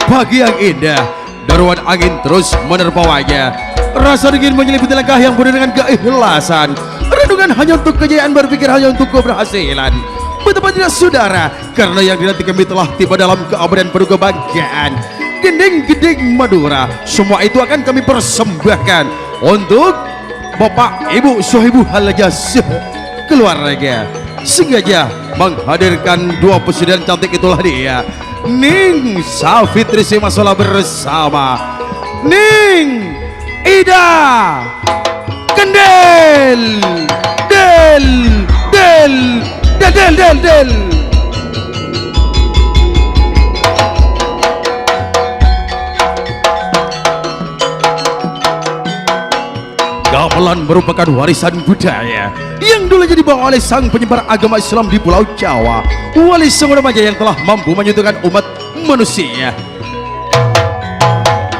pagi yang indah, deruan angin terus menerpawanya. Rasa dingin menyelimuti langkah yang penuh dengan keikhlasan. Renungan hanya untuk kejayaan, berpikir hanya untuk keberhasilan. Betapa tidak saudara, karena yang dinanti kami telah tiba dalam keabadian penuh kebanggaan. Gending-gending Madura, semua itu akan kami persembahkan untuk Bapak Ibu Sohibul Halajah keluarga. Sengaja menghadirkan dua presiden cantik, itulah dia Ning Safitri Simasola bersama Ning Ida Kendel Del. Gamelan merupakan warisan budaya yang dulunya dibawa oleh sang penyebar agama Islam di Pulau Jawa, Wali Songo remaja yang telah mampu menyatukan umat manusia.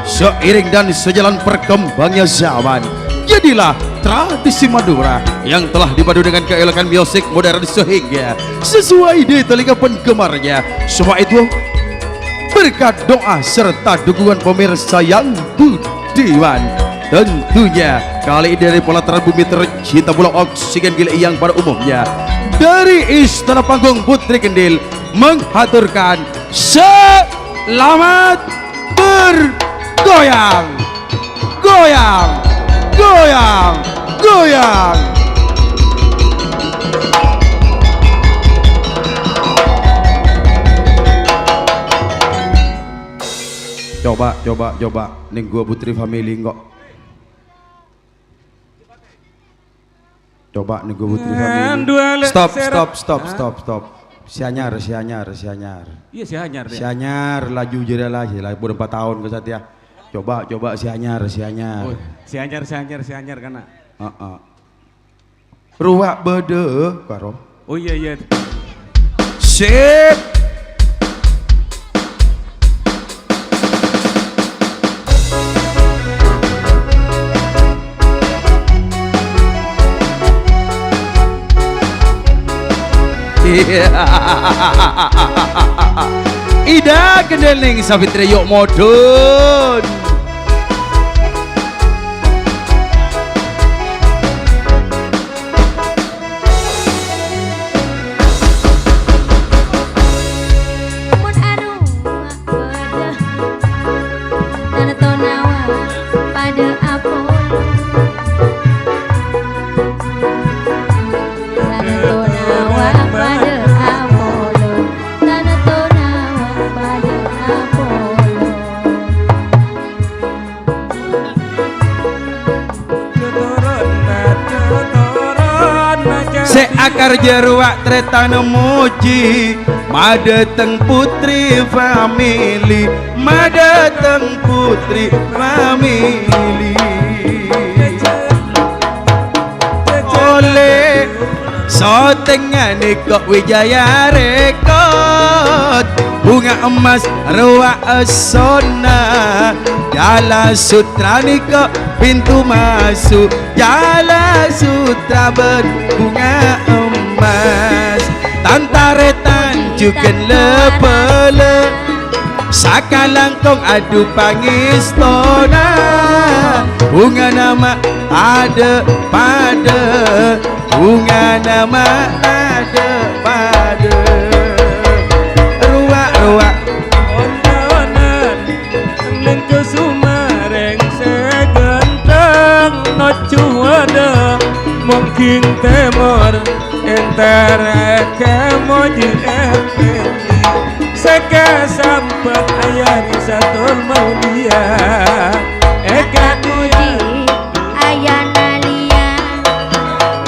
Seiring dan sejalan perkembangnya zaman, jadilah tradisi Madura yang telah dipadu dengan keelokan musik modern sehingga sesuai di telinga penggemarnya. Semua itu berkat doa serta dukungan pemirsa yang budiman. Tentunya kali ini dari pelataran bumi tercinta Pulau Oksigen Gili yang pada umumnya dari Istana Panggung Putri Kendil menghaturkan selamat bergoyang, goyang. Coba ning gua Putri Family kok. Coba nih gue Putri Family. Stop. Sianyar. Iya sianyar. Sianyar laju jeda lah, udah 4 tahun ke Satya. Coba sianyar. Oh, sianyar karena. Ruwak bede karo. Oh iya. Sip. Ida Kendel Ning Safitri yuk modun. Akar jeruak tretana muji madeteng Putri Family, madeteng Putri Family. Oleh sotengane kok Wijaya Rekod, bunga emas ruak esona, Jala Sutra niko pintu masuk, Jala Sutra berbunga emas, tantaretan juga lepele, sakalangkong adu pangistona, bunga nama ada pada, bunga nama ada pada, ruak ondonan lengke sumareng segenteng no cuada mungkin temor entar kemoji efendi seka sampai ayah di satu mau dia eka muji ayah nalia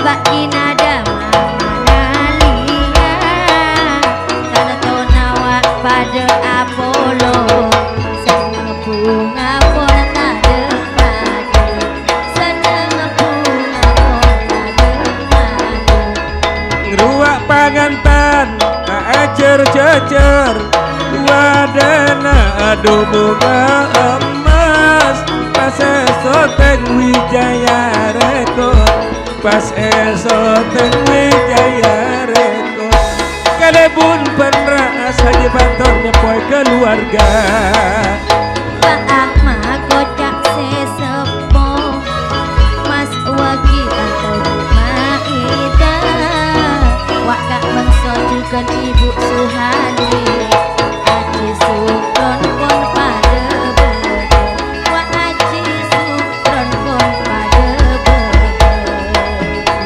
baki nada nalia karena tonawa pada Apollo senang bunga pona depada senang bunga pona depada ngeruak pangantan cecer wadana adu bunga emas pas esoteng Wijaya Rekod, pas esoteng Wijaya Rekod kalebun penras haji bantornya poy keluarga. suhani aji sukron pun pada bede wa aji sukron pun pada bede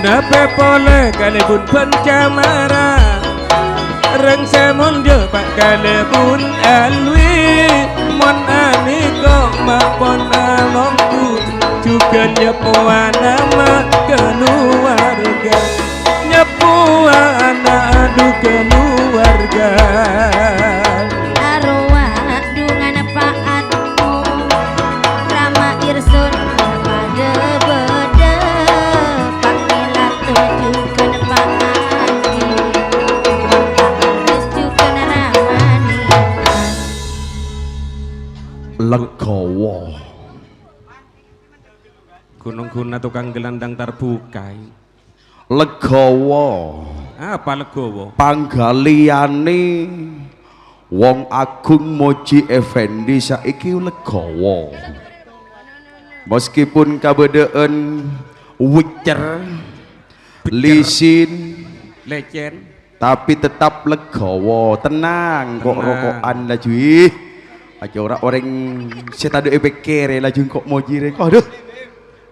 Nape pole kalebun pencamara Reng semon dia pak kalebun alwi Mon aniko mak pon alongku Juga nyepuan nama keluarga Nyepuan adu keluarga arwah dungan paatmu Rama Irsun pada bede Panggila tujukan paati Tujukan ramani Legowo Gunung guna tukang gelandang terbukai Legowo Apa legowo? panggaliane wong agung Moji Effendi saiki legowo meskipun kabedeen wicer lisin Lecen tapi tetap legowo tenang kok Tenang. rokokan laju aja orang saya tadi kere laju kok Moji re kok aduh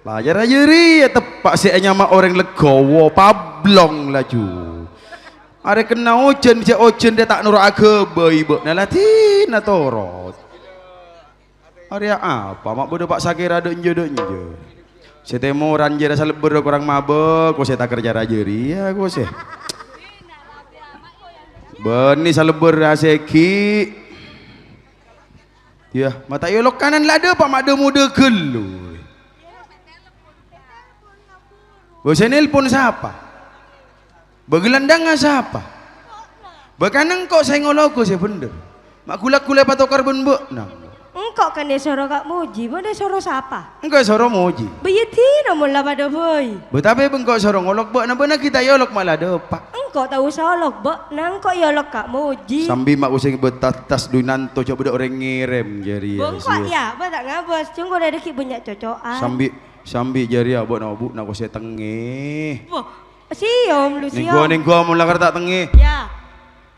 lajar aja ri tepak si nyama orang legowo pablong laju are kena ojen si ojen dia tak nurut agama ibu nalati natorot are apa mak bodoh pak sakira denje si temo ranje rasa leber kurang mabek kok saya tak kerja raja ri ya kok saya beni saleber aseki ya mata yolok kanan lada pak mak muda gelu Bosan nelpon siapa? Begelandang siapa? Bekanang kok saya ngoloko saya bener. Mak kulak-kulak patokar ben bu. Nah. Engkau kan dia soro kak Moji, mana soro siapa? Engkau soro Moji. Bayati namun lah pada boy. Betapi bengkau soro ngolok bu. Nah benar kita yolok malah depak. Engkau tahu solok bak, nang kau yolok kak Moji. Sambil mak usah betatas dunanto coba ada orang ngirim jari. Bengkok ya, apa tak ngabas? Cuma ada dikit banyak cocokan. Sambil jari abok nak nak usah tengih. Wah, siom lu siom. Ning gua mula tak tengih. Ya,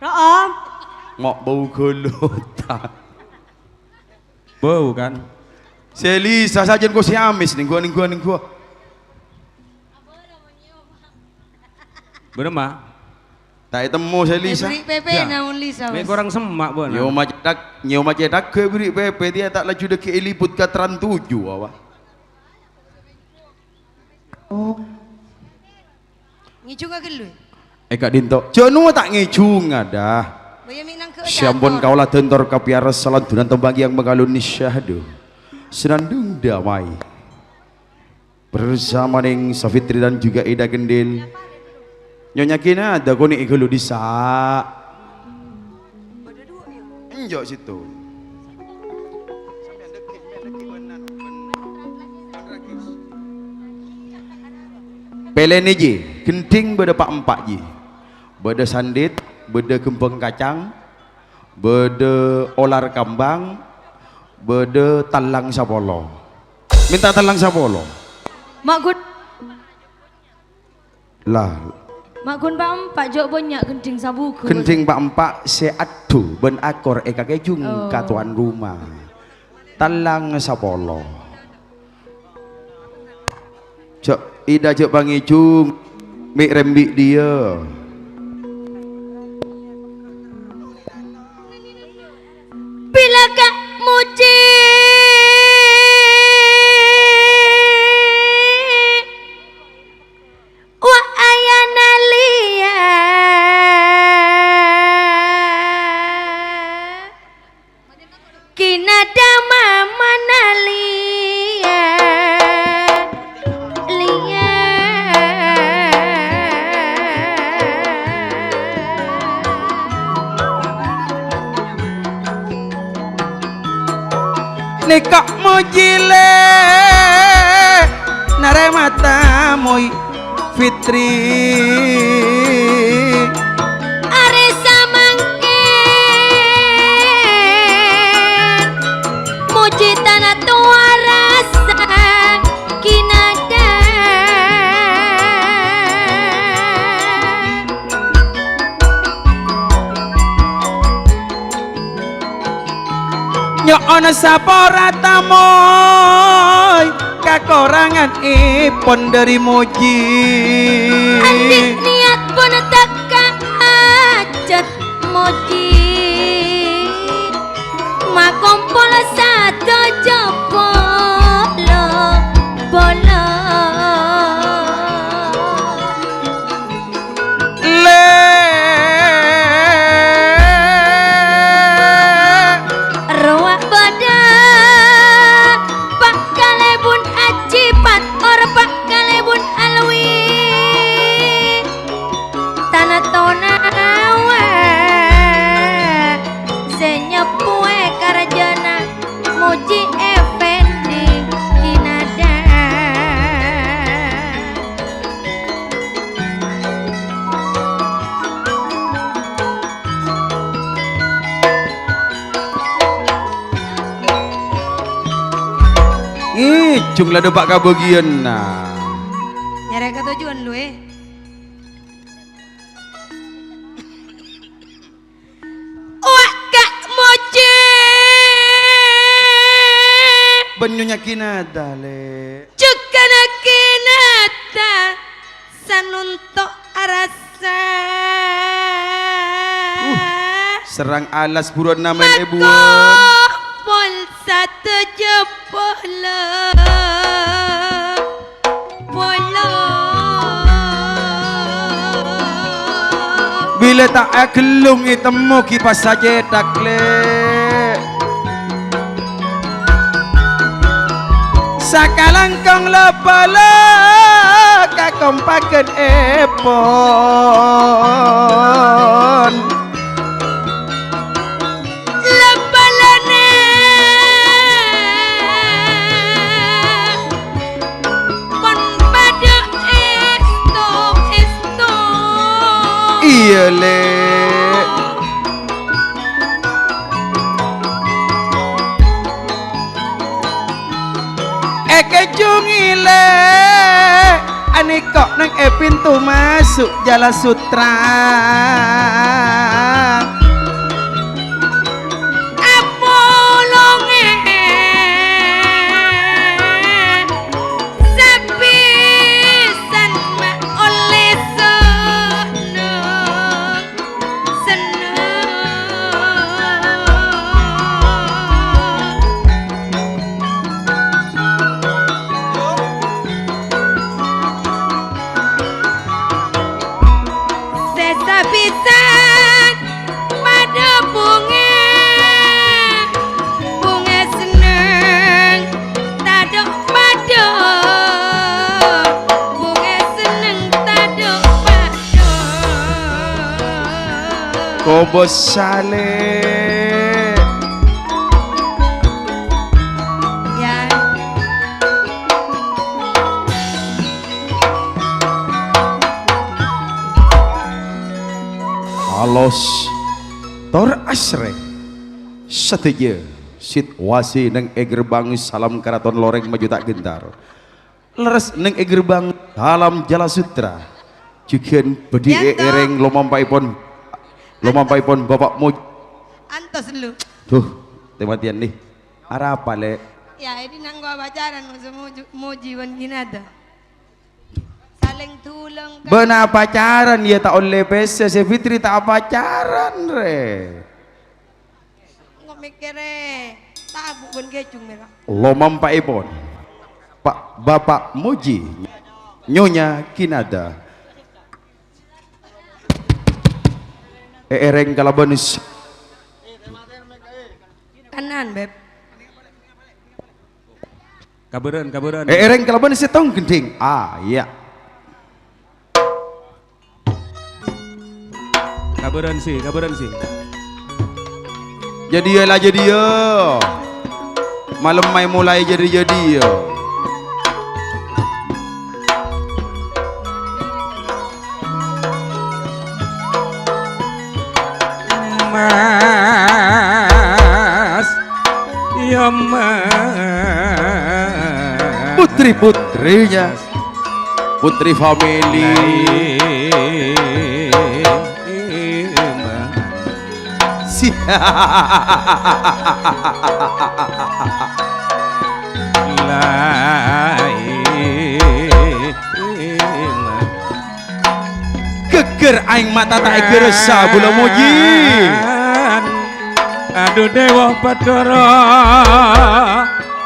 room. Ngok bau gelutak. Bau kan? Selisa saja kau si amis ning gua. Bener mah? Tak temu Selisa. beri PP namun Lisa Ini kurang semak bu Nyo macedak ke beri PP dia tak laju deke liput ke Tran 7 awak. ngicung ke lu Kak Dinto. Jono tak ngicung ada. bayami nang ke Siampun kaulah tentor kapiara salat dunan tembagi yang mengalun nisyahdu. Senandung damai. Bersama ning Safitri dan juga Ida Gendil. Nyonya kina ada koni ikulu disa. Enjok situ. Pelene ji, genting beda pak empat ji, beda sandit, beda kempeng kacang, beda olar kambang, beda talang sapolo. Minta talang sapolo. mak gun Lah, pak jok banyak genting sabuku genting pak empat seatu ben akor eka kejung katuan rumah. Talang sapolo. Cok Ida cok pangicung mik rembik dia. bila kak Moji wa ayana liya kinada mama nalia liya Nikak mojile nare mata moi Fitri are samangke Moji tanah tua rasa kinada Nyo ana sapa ratamoy kakorangan ipun dari Moji. Andik niat pun tak kajat Moji. Makompol satu jebolo bola. Ruak badan Pak Kalebun acipat or Pak Kalebun alwi tanah tonawa senyepue karjana Moji Effendi Kinada. Jumlah debak kabagian nah. Nyari ke tujuan lu Wak Kak Moji Benyunya kinada le. Cukana kinata sanuntok arasa Serang alas buruan namain ibu. Pol satu jepolo polo. Bila tak agelung itemu kipas saja takle. Sakalangkong lepala kakompakan epon. Lepalane pon pada esto Iya le. Kejungile ani kok nang pintu masuk Jala Sutra. apolonge sepisan ma oleh seneng sesabisan pada bunga seneng tadok pada bunga seneng tadok pada Kobos sale. ya Alos tor asrek setuju situasi neng gerbang salam karaton loreng maju tak gentar leres neng gerbang dalam Jala Sutra jukian bedi Yanto. ereng lomampaipon bapak Moji antos lu tuh tematian nih arah apa le ya ini nang gua pacaran mau jiwan kinada saling tulung kan. benar pacaran ya tak oleh pese si Fitri tak pacaran re Nggak mikirnya tabuk pun kecung mereka lomampaipon Pak Bapak Moji Nyonya Kinada ereng kalabanis kanan beb Kabaran ereng kalabanis setong genting ya kabaran sih jadi ya malam mai mulai jadi ya Mas ya mas putri-putrinya putri family si geger aing mata tak geresa bula moji. Aduh dewa Bathara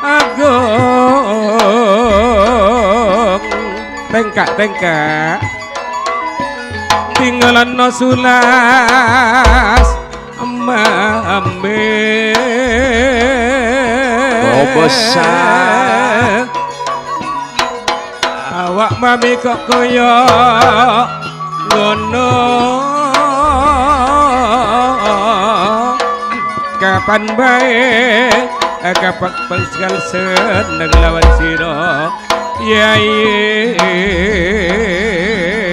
agung tengkak tinggalan no sulas ambe oh besar awak mami kok koyo ngono kapan bae kapak penggal seneng lawan sira ya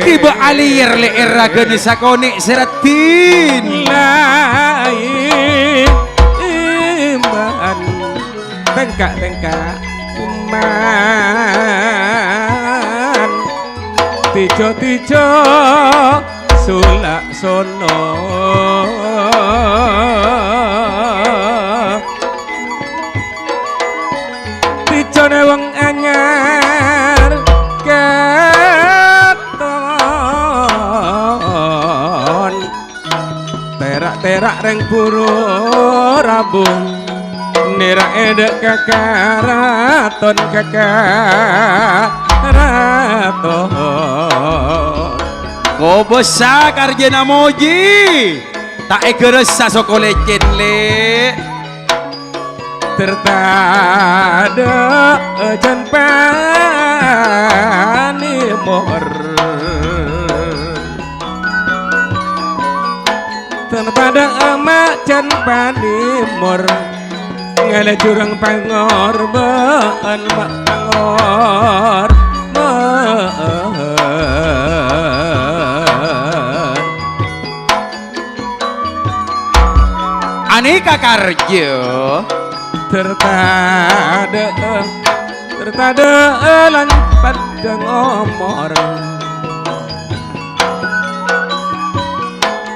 tiba alir le era geni sakoni seratin lain imban tengkak iman tijo sulak sono tijone wong anyar keton terak reng puro rabung nira edek kakaraton ko besar karjena moji tak geresa soko lecet le tertada jan panimor terpada emak jan panimor ngale jurang pangor baan mak pangor aneka karjo tertada lan padang omor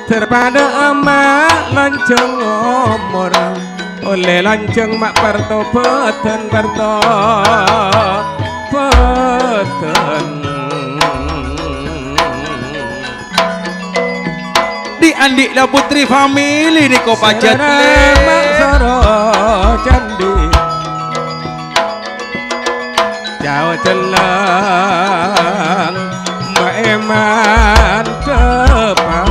terpada emak lanceng omor oleh lanceng mak parto peten di andik la putri family di ko pajat le mak soro candi jauh celang mak eman depan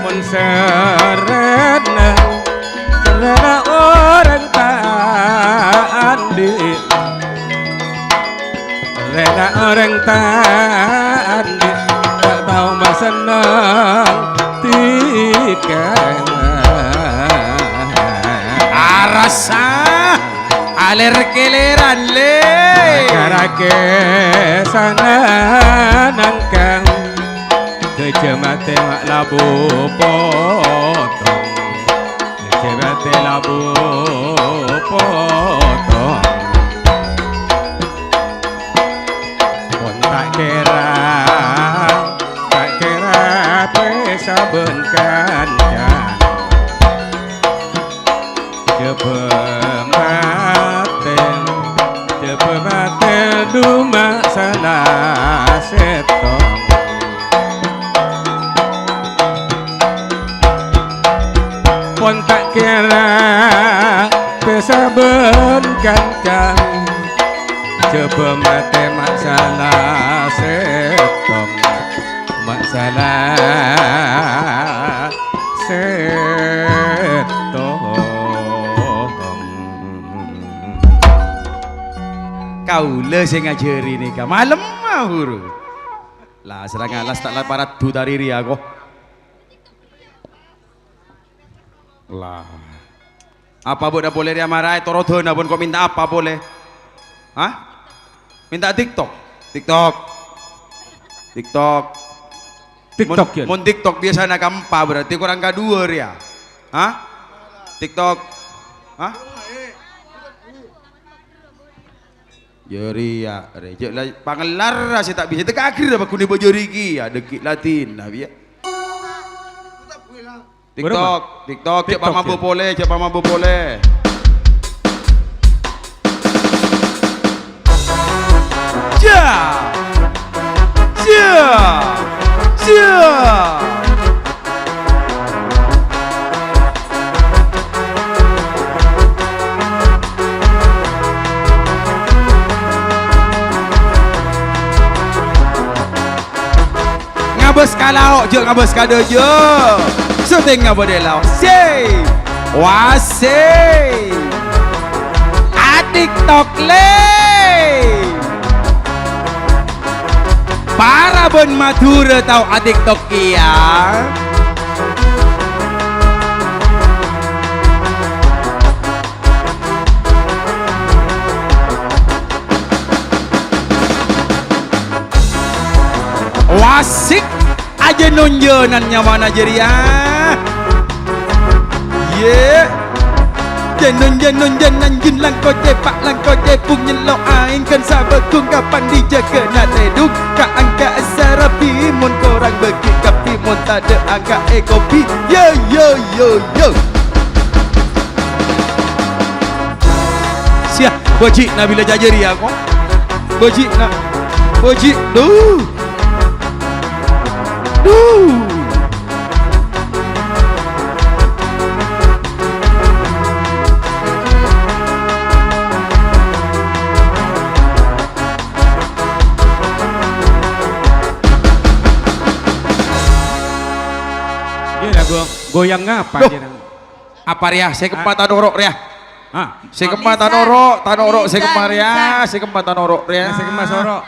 monseret serana orang tandi rena orang tandi tak tahu mas senang tiga arasa aler keleran le karake sana nangkang kecemate mak labu potong kecemate labu potong pun tak kira saben kancan cepematen duma salah setong pun tak kira saben kancan cepematen masalah setong masalah setong kau le sing ngajari ni ka malam mahuru lah serang alas tak lah parat tu dari ria kok lah apa buat boleh dia marah torodona pun kau minta apa boleh hah minta TikTok ya? Mon TikTok biasanya kampa berarti kurang kedua ya. Hah? TikTok. Hah? Jari ya, rejek lah pangelar saya tak bisa. Teka akhir dah aku ni bojor iki ya dekik Latin lah biar. TikTok, TikTok, cek TikTok, mampu ya. boleh, cek mampu boleh. Ja, ja, ja. Ngabes kalau je ngabes kado je. Syuting ngabodelo. Say. Wasay. Adik tokle. Para bon Madura tau adik tokia. Wasik aja nonjonan nyawana jeria. Yeah. Jenon jin lang kote pak lang kote pung nyelo aing kan sabar kung kapan dijaga nak reduk ka angka sarapi mun korang bagi kapi mun tak ada angka kopi. Yo yo yo yo. Siap boji Nabila Jajari aku. Boji nak. Boji duh. Dia lagu goyang ngapa Loh. dia? Apa ria? Saya kempat tanorok ria. Ah, Saya kempat tanorok, tanorok saya Lisan, kempat ria. lisan. Saya kempat tanorok ria. saya kemas sorok.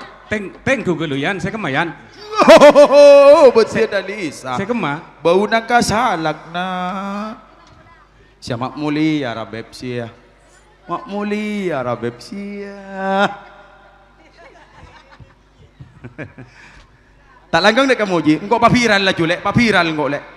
Teng gugeluyan, saya kemayan. Oh, betul dah Lisa. Saya kema. Bau nak kasalak na. Siya mak muli ya rabeb siya. Mak muli ya rabeb siya. Tak langgang dek kamu ji. Engkau papiran lah julek, papiran engkau lek.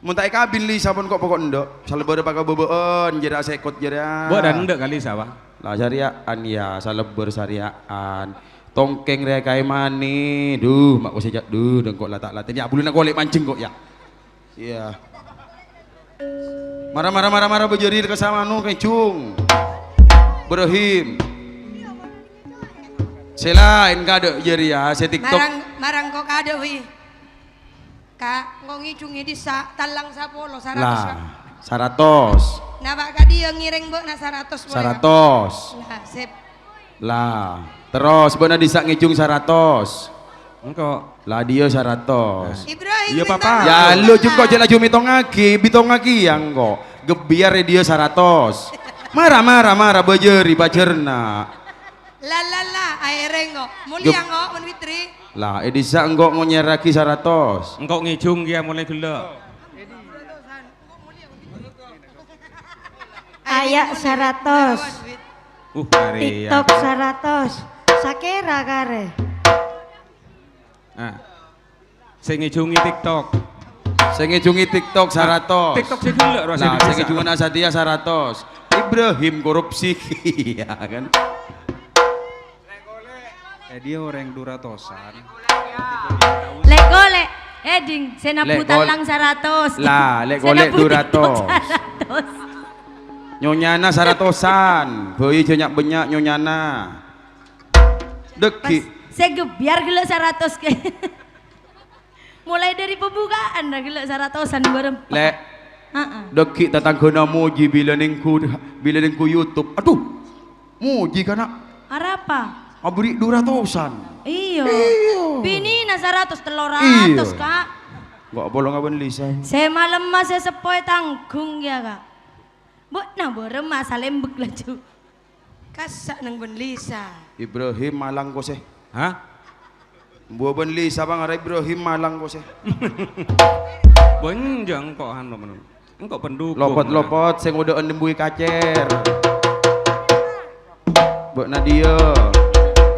Muntai kabin Lisa pun kok pokok ndok. Salebeur pakai bebeen jeda sekot jeda. Buat dan ndek kali sawah. Lah syariaan ya, salebeur syariaan. Tongkeng rea kai mani. Duh, mak ko sejak duh dengkok lah tak latih. Ya bulu nak golek mancing kok ya. Iya. Marah berjeri dekat sama nu kecung. Berhim. Selain kado jeri ya, saya TikTok. Marang kok kado wi. Kak, ngong ngicungi di talang sapolo 100. Lah, 100. Nabak ka dia ngiring mbok na 100 boleh. 100. Nah, sip. Lah, terus beuna disak ngicung 100. Engkau. Lah dia 100. Ibrahim. Iya, minta Papa. maaf. Ya lu juga jela jumi bitongaki yang kok. Gebiar dia 100. Marah berjeri bacerna. La aireng kok. Mulia kok mun Fitri. Lah, edisa enggak mau nyeraki 100. Engkau ngicung dia mulai gelak. Ayak 100. Hari ya. TikTok 100. Sakera kare. Ah. Saya ngicungi TikTok. Saya ngejungi TikTok 100. TikTok saya gelak rasa. Lah, saya ngejungi Asadia 100. Ibrahim korupsi. Ya kan. Dia orang duratosan. Lek golek. Ding, saya Lek naputan gol- lang 100. Lah, lek golek 200. Nyonyana 100-an. Boy jenyak banyak nyonyana. Deki. Saya gebiar gelek 100 ke. Mulai dari pembukaan dah gelek 100-an berempat. Lek Heeh. deki tetanggana muji bila ningku YouTube. Aduh. Muji kana Arapa? abri 200-an. Iya. Bini na 100 telur Iya. 100 kak. Enggak bolong ngaben Lisa. Saya malam masih sepoi tanggung ya kak. Buat nah berema salembek laju. Kasak nang Ben Lisa. Ibrahim Malang ko seh. Hah? Buah Ben Lisa bang arep Ibrahim Malang ko seh. Bonjang kok anu men. Engkau pendukung. Lopot-lopot sing udah ndembui kacer. Buat Nadia.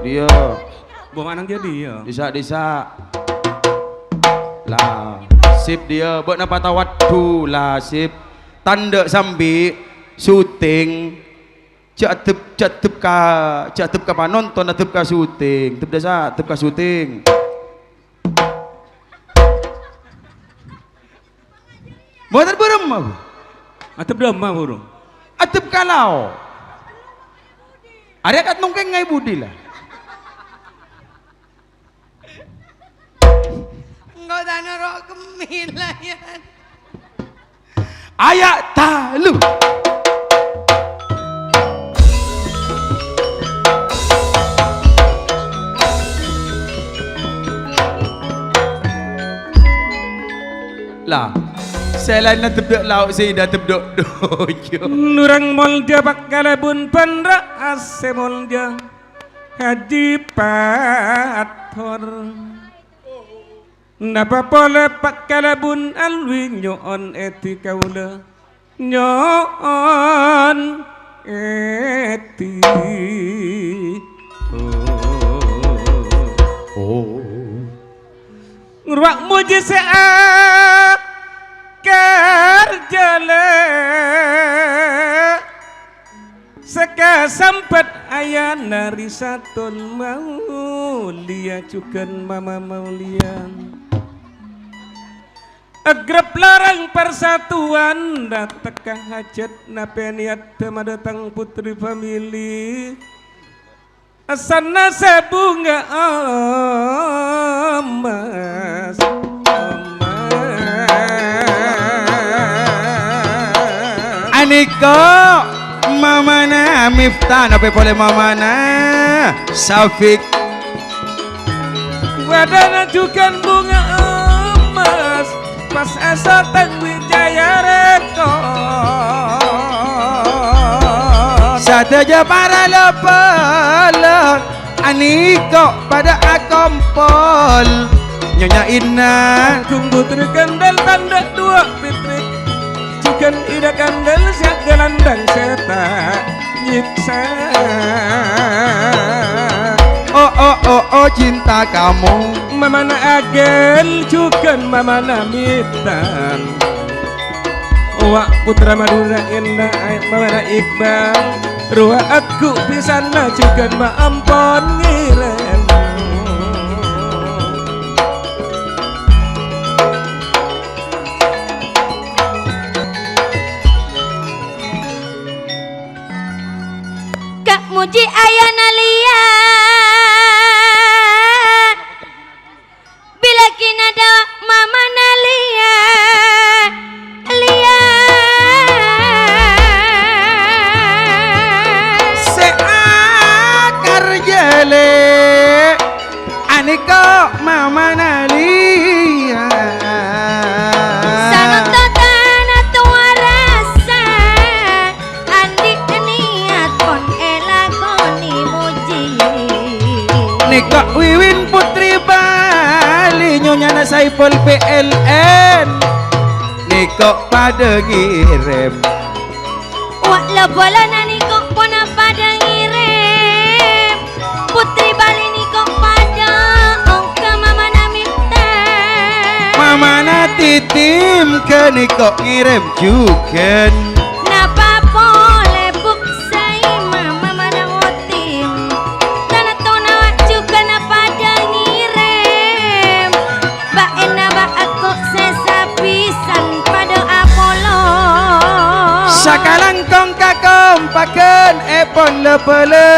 Dia Buang anang jadi ya. disa. Lah, sip dia buat napa tawattu lah sip. Tanda sambil syuting jatuh ka panonton atep ka syuting tep ka syuting Boten berem aku. Atep dama burung. Atep kalau. Ada kat nongkeng ngai budi lah. Engkau tak norok kemilayan. Ayak talu. Lah, saya lain nak tebdok lauk saya dah tebdok dojo. Nurang molja bakalabun pandra ase molja haji pathor. Napa pole pakalabun alwi nyoon eti kaula nyoon eti. Ngruak muji seak kerjale seka sampat ayah narisatun maulia cukan mama maulian agrep larang persatuan dateka hajat napeniat temadatang putri famili asana sebunga emas. Aniko mamana Miftah apa boleh mamana Safik Wadana juga bunga emas pas esatan Wijaya Reko sateja para lepelek Aniko pada akompol Nyonya Ina Tunggu terkendal tanda dua fitri Jukan ida kandel siap gelandang setak nyiksa. Oh cinta kamu Mamana agel jukan mamana mitan Wak putra Madura indah mamana Iqbal Ruah aku pisana jukan ma ampon ngiren. Kak muji ayana lia bila kinada mama nalia lia seakar jele Aniko mama nalia sanata tanah tua rasa andi niat pon elakoni muji Niko Wiwin Putri Bali Nyonya Saiful PLN Niko pada ngirim wak bola nani kok pona pada ngirim putri Bali ni kok pada ongka mama namita Mama na titim ke Niko ngirim juga napa boleh buksai mama mana wotim tanah tona wak juga na pada ngirim ba ena ba aku sesapisan pada Apollo Sakalang kong kakompaken epon lepele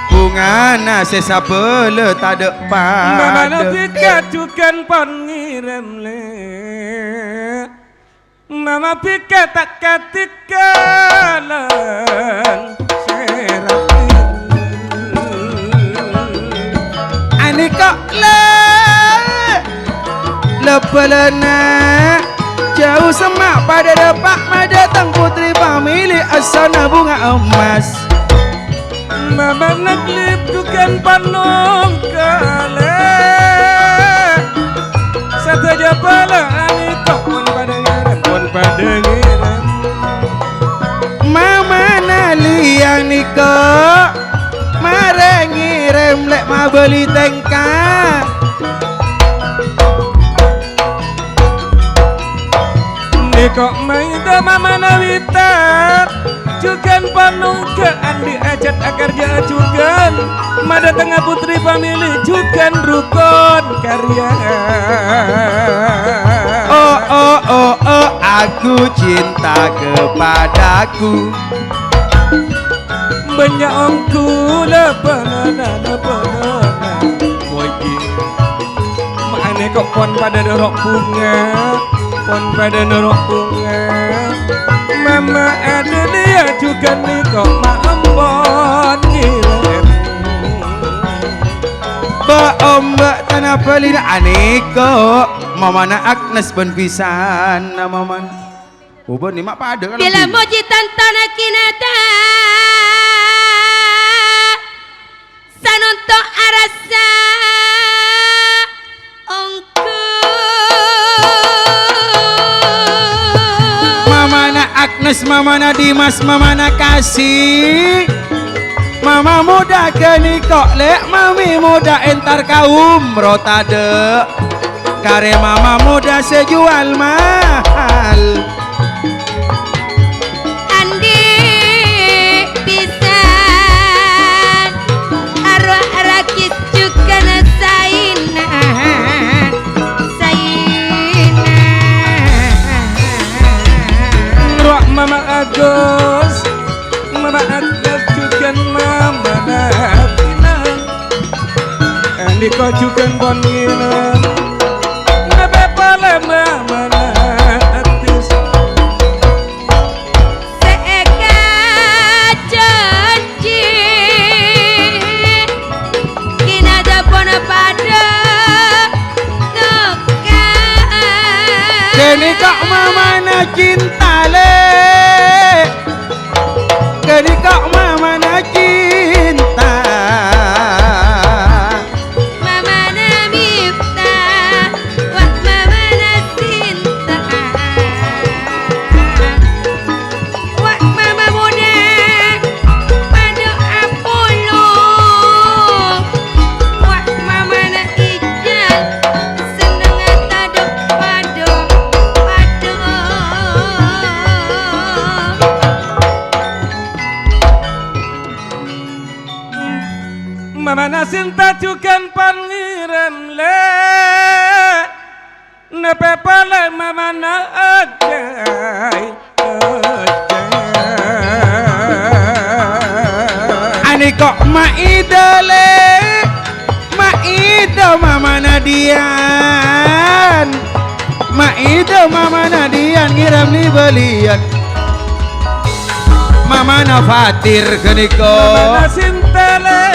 bunga na sesapele tade Mamana pada pikat jukan pon ngirim le Mama pikat tak katikalan serapi Aniko lepelena jauh semak pada depak madatang putri famili asana bunga emas Mama naklip jukan panong kale Sataja pala anito pon pada ngirim Mama naliang Niko mare ngirim lek ma beli tengka Niko maida mama nawitat Jukan panung ke andi ajat akar jajukan Mada tengah putri famili jukan rukun karya aku cinta kepadaku. Banyak ongku lepenana Moiki Makanya kok pon pada nerok bunga, pon pada nerok bunga. Mama ada dia juga nih kok maempon ngirim. Ba ombak tanah pelina aneko mamana Agnes ben pisan na maman. Ubo ni mak pada kan. Bila moji tantana kinata sanunto arasa ongku Mamana Agnes, mamana Dimas, mamana Kasih. Mama muda keni kok lek mami muda entar kaum rotade. Kare mama muda sejual mahal. andi pisan arwah rakis juga saina Rock Mama Agus, Mama Agnes juga Mama Nafina. Andi kau juga bonina. Nabe pale Mama Natis. seeka janji kinada pona pada tekan Keni kok mamana cinta le. Keni kok mamana cinta. mama na mifta wak mama na sinta wak mama muda pada apolo wak mama na ijal seneng atado pado Mama Nasinta juga pangeran le. Nabe pale Mama na ajay. Ani kok maida le. Maida mama Nadian. Maida mama Nadian ngiram ni belian. Mama na Fatir keniko. Mama Nasinta le.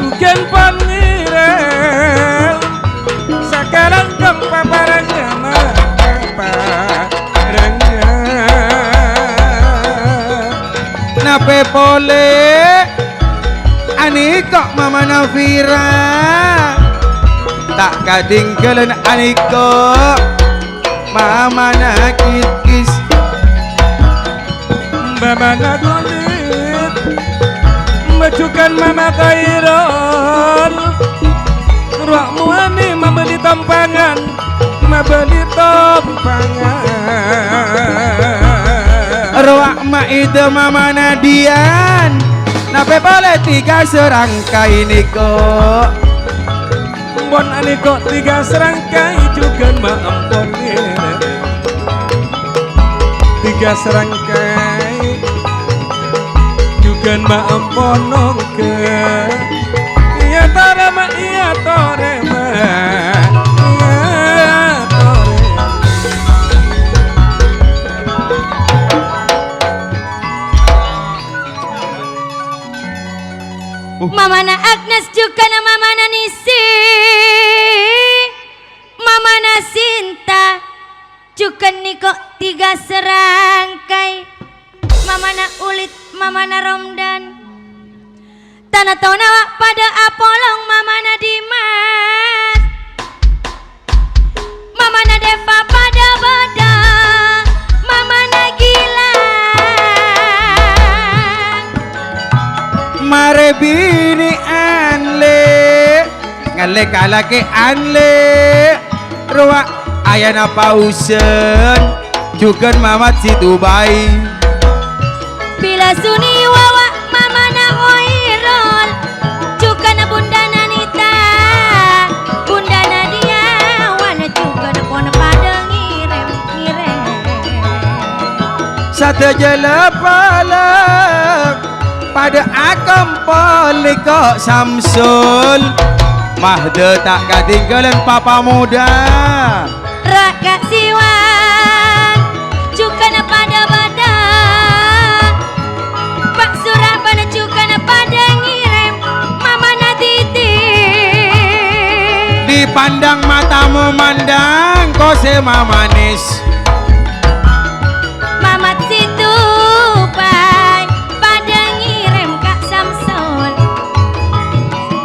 Bukan pangeran. Sekarang gempa barangnya barangnya. Nape pole. Ani kok mama Nafira. Tak kadingkelan ani kok mama na kis. Mama Nagolit majukan Mama Khairul. Ruak muani membeli tampangan, membeli tampangan. Ruak maida mama Nadian. Nape boleh 3 serangkai ini kok. Bon ani kok 3 serangkai juga maempon 3 serangkai juga maempon nongke. Iya torema, iya torema, iya torema. Mama na Agnes juga na mama na Nisi, mama na Sinta juga niko 3 serangkai. Mama na Ulit, mama na Romdan, tanah tau nawa pada Apolong. Mama na Dimas, mama na Deva pada Bada, mama na Gilang. Mare bini anle ngale kalake anle. Ruak ayana pausen juga mama si Dubai. Bila suni wawa mama na Hoirol juga na bunda na Nita, bunda na dia wana juga na pona pada ngirem satu jelepalek pada akam polik kok Samsul Mahde tak ketinggalan papa muda Raka siwan Cukana pada badan Pak Surah pada cukana pada ngirim Mama natiti dipandang matamu mandang kosema manis Mamat situ pai pada ngirim Kak Samsul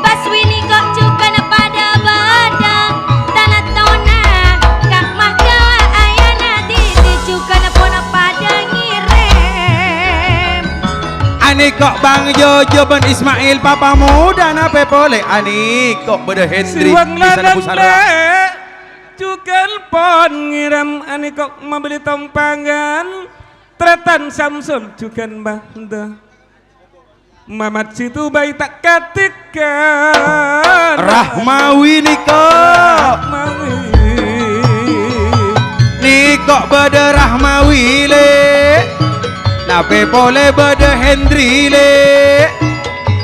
Baswini kok cukana pada badan Tanah tona Kak Mahdawa ayana titi cukana pona pada ngirim ani kok Bang Jojo ben Ismail papa muda nape boleh ani kok beda Hendri Siwang di sana lanan pusara le Cukan pon ngiram ani kok membeli tompangan Tretan Samsul cukan banda Mamat situ bayi tak katikan Rahmawi kok ni kok beda Rahmawi le nape boleh beda Hendri le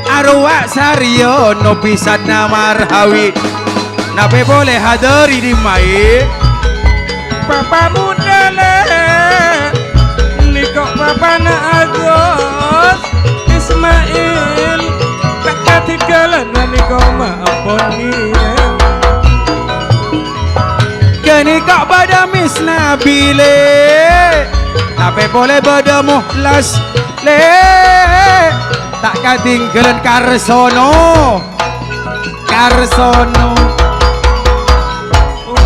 arwah Saryono pisan namarhawi nape boleh hadari di mai Papa muda le Ni kok papa na Agus Ismail Tak ketinggalan ni kok maafon ngirim kini kok pada Miss Nabile nape boleh beda muhlas le tak ketinggalan Karsono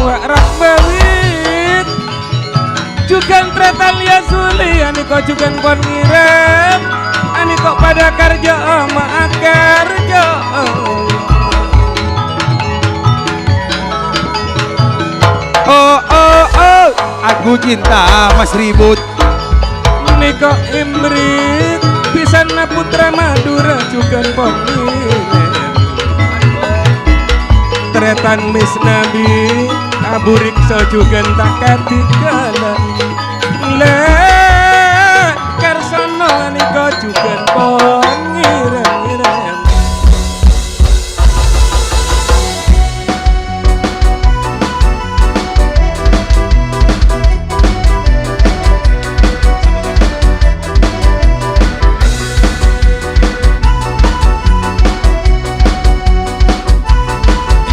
Wak Rahbawit Jugan Tretalia Suli Ani kok jugan pon ngirim Ani kok pada karja ama akarja oh aku cinta Mas Ribut Ni kok Imrit Pisana putra Madura jugan pon ngirim Tretan Miss Nabi Aburik sojugan tak ketinggalan Le Karsono ani kok jugan pon ngirim-ngirim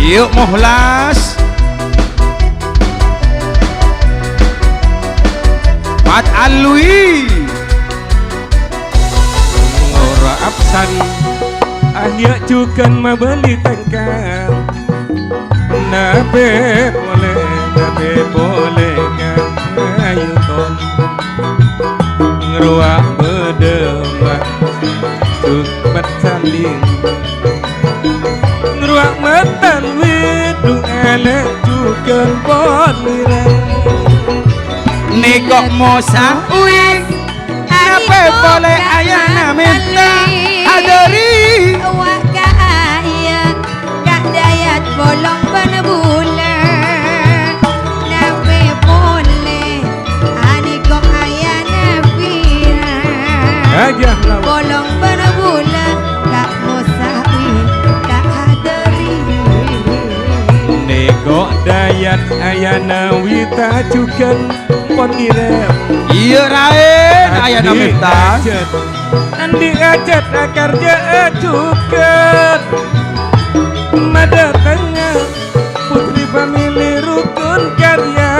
yuk muhlas Mat Alwi Ora absan Ahya juga membeli tengkang Nabe boleh ngayu ton Ngeruak bedemah Cukmat saling Ngeruak metal widung elek juga poniran nih kok mosa uing nape boleh ayana minta hadari Waka ayah Kak dayat bolong benebulan Nape boleh Ani kok ayah nafira Ajah lah Bolong benebulan Kak musawi Kak hadari Nego dayat ayana wita juga pon ngirim iya rain ayana minta Andi ajet akarja ajukan Mada tengah putri famili rukun karya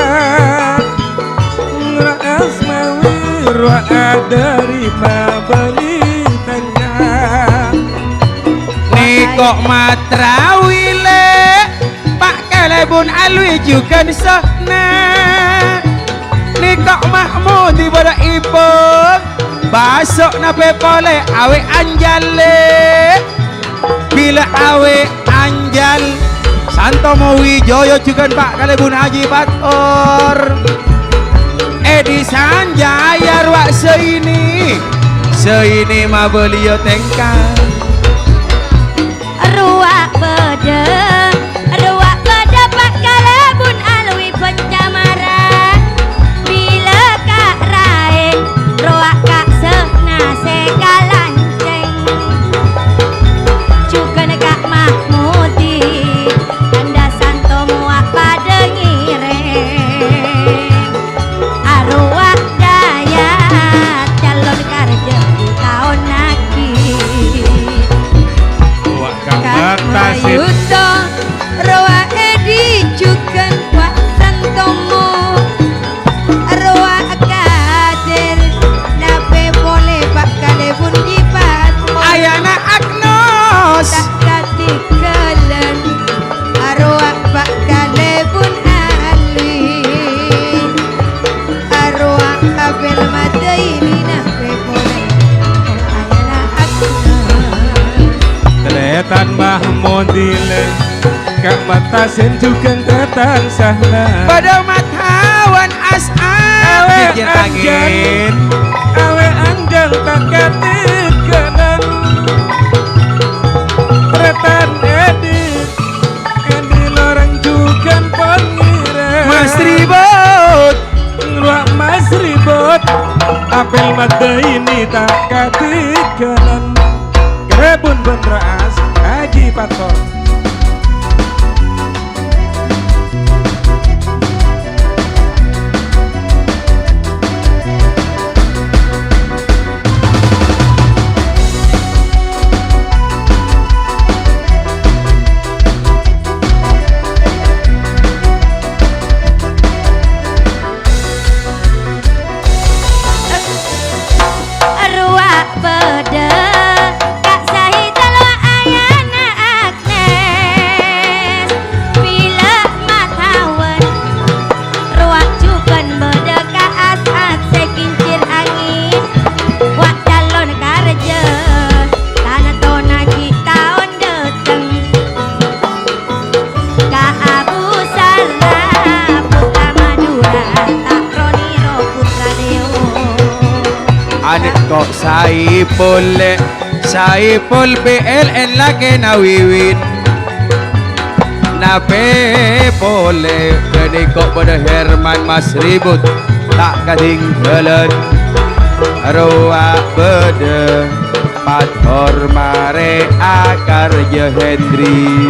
Ngeras mawi ru'a dari mabali tengah nih kok Matrawi le Pak Kalebun Alwi juga di sana nih kok Mahmud di pada ibung basok nape boleh awe anjal le bila awe anjal Santomo Wijoyo juga Pak Kalebun Haji Bator Edi Sanjaya ruak seini mah beliau tengkang Ruak beda Pak Kalebun Alwi pencamaran Bila Kak Rae Kak batasin juga tetan sahna pada matawan as'ab pikir angin awe anjang tak katikanan retan edi loreng juga pengiran Mas Ribut ngeluak mas ribut apel mata ini tak katikanan kebun beneras haji patok Ruak beda Kak Sahid telo ayana Agnes Bila matawan Ruak cukan beda Kak Asad sekincir angin Wak calon karja Tanah tona kita on deteng Kak Abu Sarah Putra Madura Tak Roniro Putra Dewa anik kok Saipul PLN lagi nawiwin nape boleh kini kok pada Herman Mas Ribut tak ketinggalan ruak beda pathor mare akar je Hendri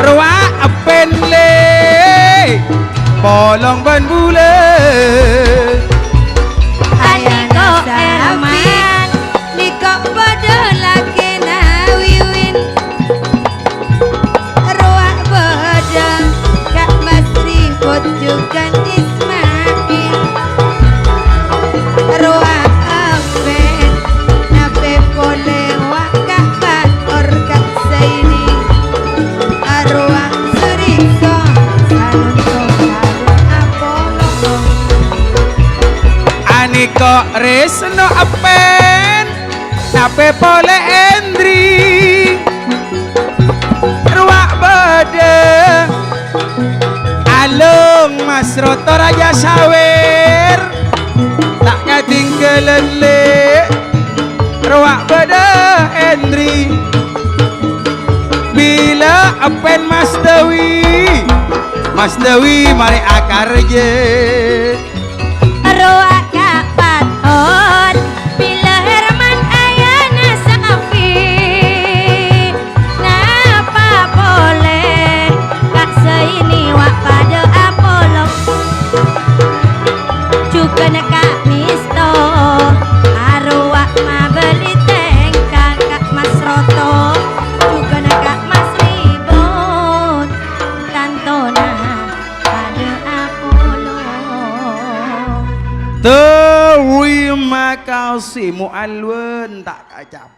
ruak penle polong ban bulan Aniko Herman Niko bodo lagi nawiwin Ruak bodo Kak Mas Ribut juga Ismail Ruak aben Nabe boleh wak Kak Bator Kak Saini Ruak Suriko Salun Salun Apollo Aniko Resno apen nape pole Endri ruak bede alung Mas Roto Raja Sawer tak ketinggalan le ruak bede Endri bila apen Mas Dewi mari akar je Ruak Kak Pathor Bila Herman ayana sapi Napa boleh Kak Saini wak pada Apollo Juga Kak Misto Arwak ma beli tengkak Kak Mas Roto Juga Kak Mas Ribut Tantona pada Apollo terima kasih mualwen tak kacap